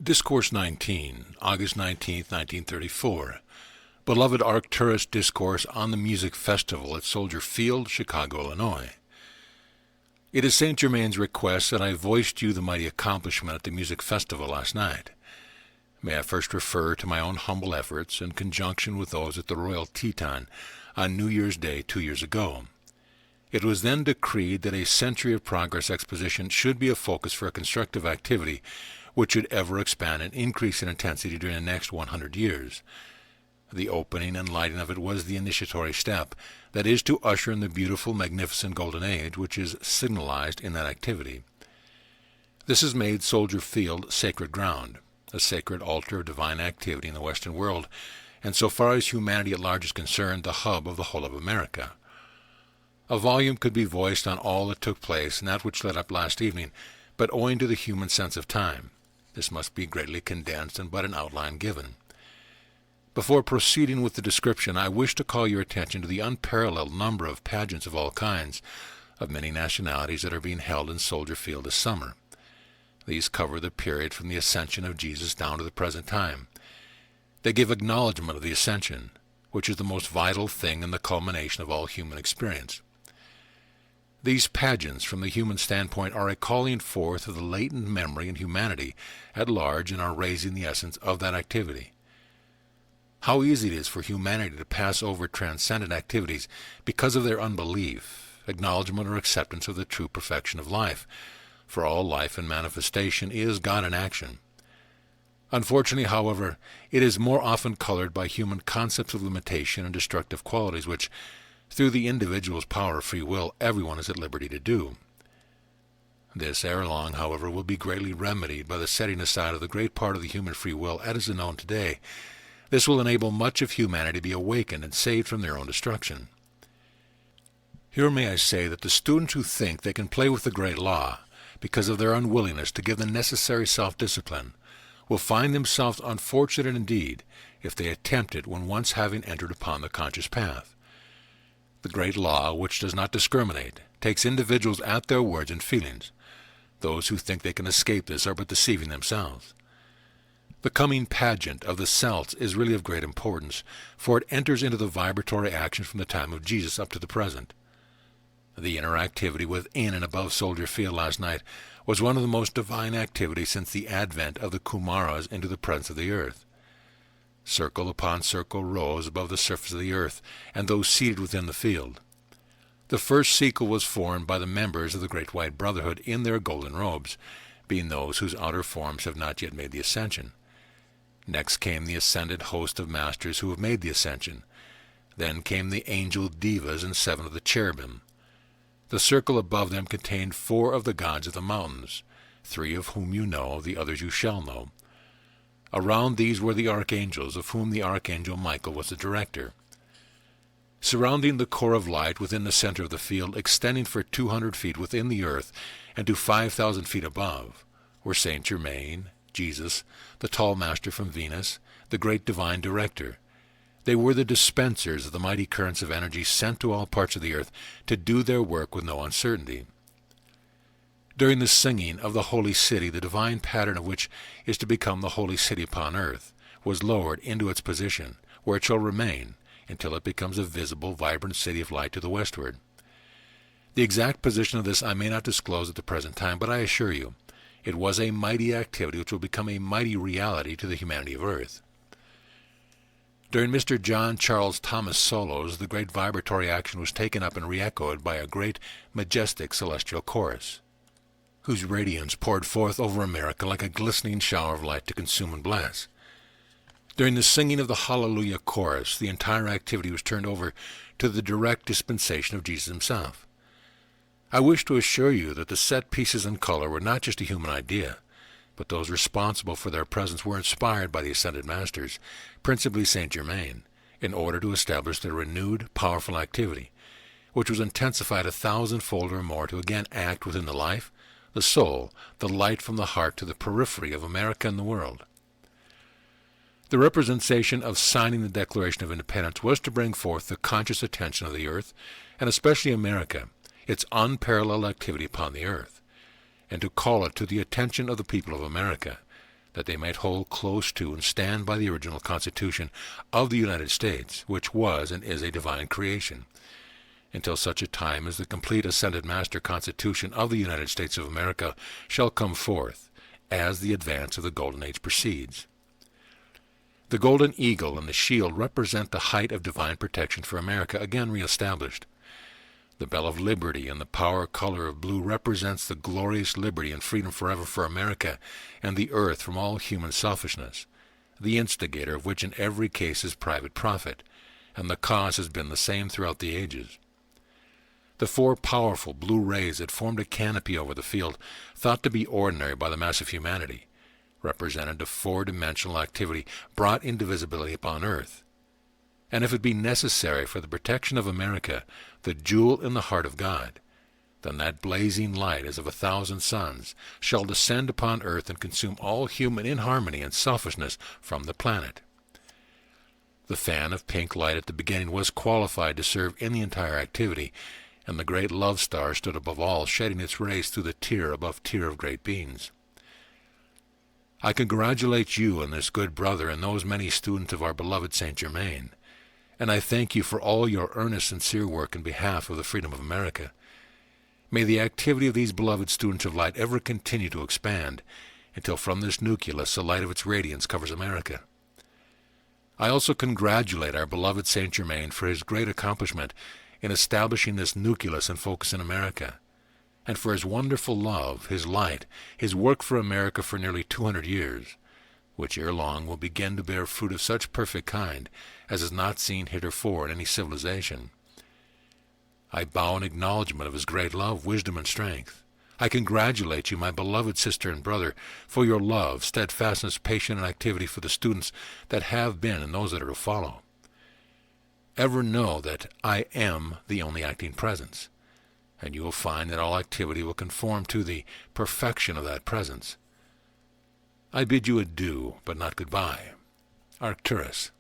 Discourse 19, August 19th, 1934. Beloved Arcturus Discourse on the Music Festival at Soldier Field, Chicago, Illinois. It is St. Germain's request that I voiced you the mighty accomplishment at the music festival last night. May I first refer to my own humble efforts in conjunction with those at the Royal Teton on New Year's Day 2 years ago. It was then decreed that a Century of Progress exposition should be a focus for a constructive activity which should ever expand and increase in intensity during the next 100 years. The opening and lighting of it was the initiatory step, that is to usher in the beautiful, magnificent golden age which is signalized in that activity. This has made Soldier Field sacred ground, a sacred altar of divine activity in the Western world, and so far as humanity at large is concerned, the hub of the whole of America. A volume could be voiced on all that took place and that which led up last evening, but owing to the human sense of time, this must be greatly condensed and but an outline given. Before proceeding with the description, I wish to call your attention to the unparalleled number of pageants of all kinds, of many nationalities, that are being held in Soldier Field this summer. These cover the period from the ascension of Jesus down to the present time. They give acknowledgment of the ascension, which is the most vital thing in the culmination of all human experience. These pageants, from the human standpoint, are a calling forth of the latent memory in humanity at large and are raising the essence of that activity. How easy it is for humanity to pass over transcendent activities because of their unbelief, acknowledgment or acceptance of the true perfection of life, for all life and manifestation is God in action. Unfortunately, however, it is more often colored by human concepts of limitation and destructive qualities which, through the individual's power of free will, everyone is at liberty to do. This, ere long, however, will be greatly remedied by the setting aside of the great part of the human free will as is known today. This will enable much of humanity to be awakened and saved from their own destruction. Here may I say that the students who think they can play with the great law, because of their unwillingness to give the necessary self-discipline, will find themselves unfortunate indeed if they attempt it when once having entered upon the conscious path. The great law, which does not discriminate, takes individuals at their words and feelings. Those who think they can escape this are but deceiving themselves. The coming pageant of the Celts is really of great importance, for it enters into the vibratory action from the time of Jesus up to the present. The interactivity within and above Soldier Field last night was one of the most divine activities since the advent of the Kumaras into the presence of the earth. Circle upon circle rose above the surface of the earth, and those seated within the field. The first circle was formed by the members of the Great White Brotherhood in their golden robes, being those whose outer forms have not yet made the ascension. Next came the ascended host of masters who have made the ascension. Then came the angel Devas and 7 of the cherubim. The circle above them contained 4 of the gods of the mountains, 3 of whom you know, the others you shall know. Around these were the archangels, of whom the archangel Michael was the director. Surrounding the core of light within the center of the field, extending for 200 feet within the earth and to 5,000 feet above, were Saint Germain, Jesus, the tall master from Venus, the great divine director. They were the dispensers of the mighty currents of energy sent to all parts of the earth to do their work with no uncertainty. During the singing of the holy city, the divine pattern of which is to become the holy city upon earth, was lowered into its position, where it shall remain until it becomes a visible, vibrant city of light to the westward. The exact position of this I may not disclose at the present time, but I assure you, it was a mighty activity which will become a mighty reality to the humanity of earth. During Mr. John Charles Thomas' solos, the great vibratory action was taken up and re-echoed by a great, majestic celestial chorus, whose radiance poured forth over America like a glistening shower of light to consume and bless. During the singing of the Hallelujah chorus, the entire activity was turned over to the direct dispensation of Jesus himself. I wish to assure you that the set pieces in color were not just a human idea, but those responsible for their presence were inspired by the ascended masters, principally Saint Germain, in order to establish their renewed, powerful activity, which was intensified 1,000-fold or more to again act within the life, the soul, the light from the heart to the periphery of America and the world. The representation of signing the Declaration of Independence was to bring forth the conscious attention of the earth, and especially America, its unparalleled activity upon the earth, and to call it to the attention of the people of America, that they might hold close to and stand by the original Constitution of the United States, which was and is a divine creation, until such a time as the complete ascended master Constitution of the United States of America shall come forth, as the advance of the Golden Age proceeds. The golden eagle and the shield represent the height of divine protection for America, again reestablished. The bell of liberty and the power color of blue represents the glorious liberty and freedom forever for America and the earth from all human selfishness, the instigator of which in every case is private profit, and the cause has been the same throughout the ages. The four powerful blue rays that formed a canopy over the field, thought to be ordinary by the mass of humanity, represented a four-dimensional activity brought into visibility upon earth. And if it be necessary for the protection of America, the jewel in the heart of God, then that blazing light as of 1,000 suns shall descend upon earth and consume all human inharmony and selfishness from the planet. The fan of pink light at the beginning was qualified to serve in the entire activity, and the great love star stood above all, shedding its rays through the tier above tier of great beings. I congratulate you and this good brother and those many students of our beloved Saint Germain, and I thank you for all your earnest, sincere work in behalf of the freedom of America. May the activity of these beloved students of light ever continue to expand, until from this nucleus the light of its radiance covers America. I also congratulate our beloved Saint Germain for his great accomplishment in establishing this nucleus and focus in America, and for his wonderful love, his light, his work for America for nearly 200 years, which ere long will begin to bear fruit of such perfect kind as is not seen heretofore in any civilization. I bow in acknowledgment of his great love, wisdom, and strength. I congratulate you, my beloved sister and brother, for your love, steadfastness, patience, and activity for the students that have been and those that are to follow. Ever know that I am the only acting presence, and you will find that all activity will conform to the perfection of that presence. I bid you adieu, but not goodbye. Arcturus.